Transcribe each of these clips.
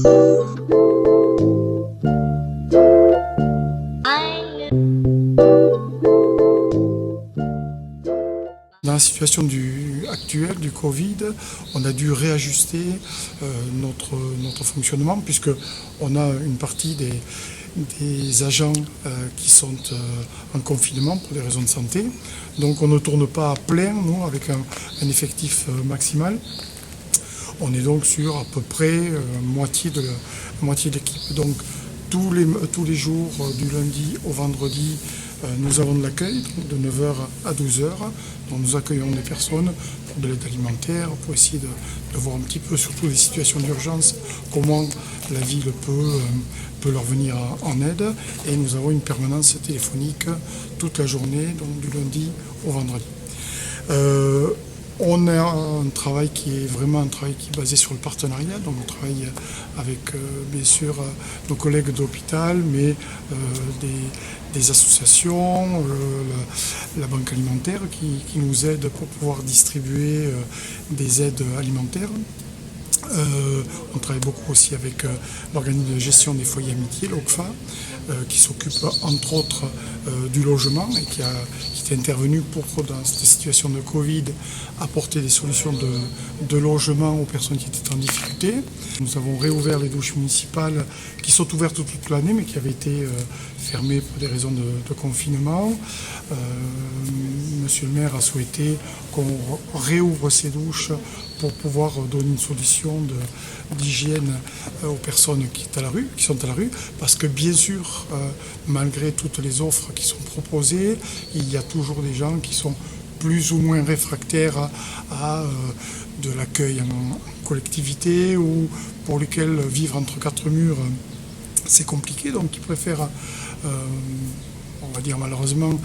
Dans la situation actuelle du Covid, on a dû réajuster notre fonctionnement puisqu'on a une partie des agents qui sont en confinement pour des raisons de santé. Donc on ne tourne pas à plein, nous, avec un effectif maximal. On est donc sur à peu près moitié de l'équipe. Donc tous les jours, du lundi au vendredi, nous avons de l'accueil, de 9 h à 12 h. Donc nous accueillons des personnes pour de l'aide alimentaire, pour essayer de voir un petit peu, surtout les situations d'urgence, comment la ville peut leur venir en aide. Et nous avons une permanence téléphonique toute la journée, donc du lundi au vendredi. On a un travail qui est basé sur le partenariat, donc on travaille avec bien sûr nos collègues d'hôpital, mais des associations, la banque alimentaire qui nous aide pour pouvoir distribuer des aides alimentaires. On travaille beaucoup aussi avec l'organisme de gestion des foyers amitiés, l'OCFA, qui s'occupe entre autres du logement et qui est intervenu pour, dans cette situation de Covid, apporter des solutions de logement aux personnes qui étaient en difficulté. Nous avons réouvert les douches municipales qui sont ouvertes toute l'année mais qui avaient été fermées pour des raisons de confinement. Monsieur le maire a souhaité qu'on réouvre ces douches pour pouvoir donner une solution d'hygiène aux personnes qui sont à la rue, parce que bien sûr, malgré toutes les offres qui sont proposées, il y a toujours des gens qui sont plus ou moins réfractaires à de l'accueil en collectivité ou pour lesquels vivre entre quatre murs, c'est compliqué, donc ils préfèrent, on va dire malheureusement,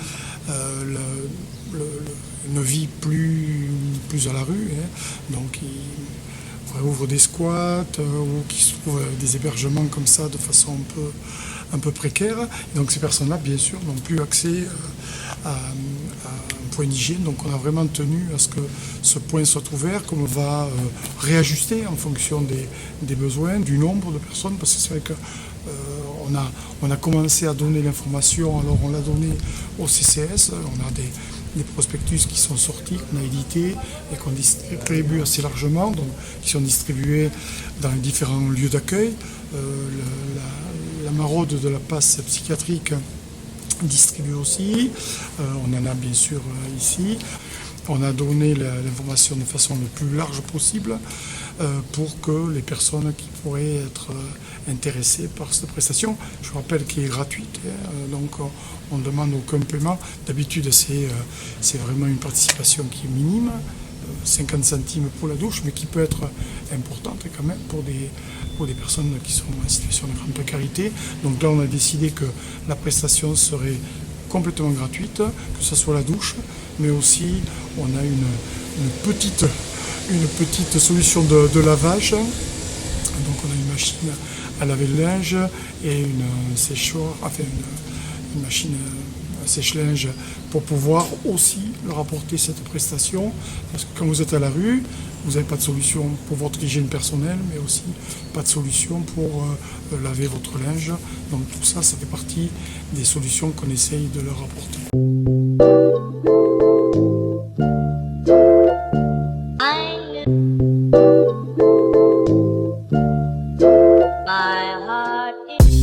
une vie plus à la rue, hein. Donc ils réouvrent des squats ou qui se trouvent des hébergements comme ça de façon un peu précaire. Et donc ces personnes-là, bien sûr, n'ont plus accès à un point d'hygiène. Donc on a vraiment tenu à ce que ce point soit ouvert, qu'on va réajuster en fonction des besoins, du nombre de personnes, parce que c'est vrai que on a commencé à donner l'information, alors on l'a donné au CCS, on a des prospectus qui sont sortis, qu'on a édités et qu'on distribue assez largement, donc qui sont distribués dans les différents lieux d'accueil. La maraude de la passe psychiatrique distribue aussi, on en a bien sûr ici. On a donné l'information de façon le plus large possible pour que les personnes qui pourraient être intéressées par cette prestation, je vous rappelle qu'elle est gratuite, donc on ne demande aucun paiement. D'habitude, c'est vraiment une participation qui est minime, 50 centimes pour la douche, mais qui peut être importante quand même pour des personnes qui sont en situation de grande précarité. Donc là, on a décidé que la prestation serait complètement gratuite, que ce soit la douche, mais aussi on a une petite solution de lavage. Donc on a une machine à laver le linge et une séchoir, enfin une machine à sèche-linge pour pouvoir aussi leur apporter cette prestation. Parce que quand vous êtes à la rue, vous n'avez pas de solution pour votre hygiène personnelle, mais aussi pas de solution pour laver votre linge. Donc tout ça, ça fait partie des solutions qu'on essaye de leur apporter. My heart is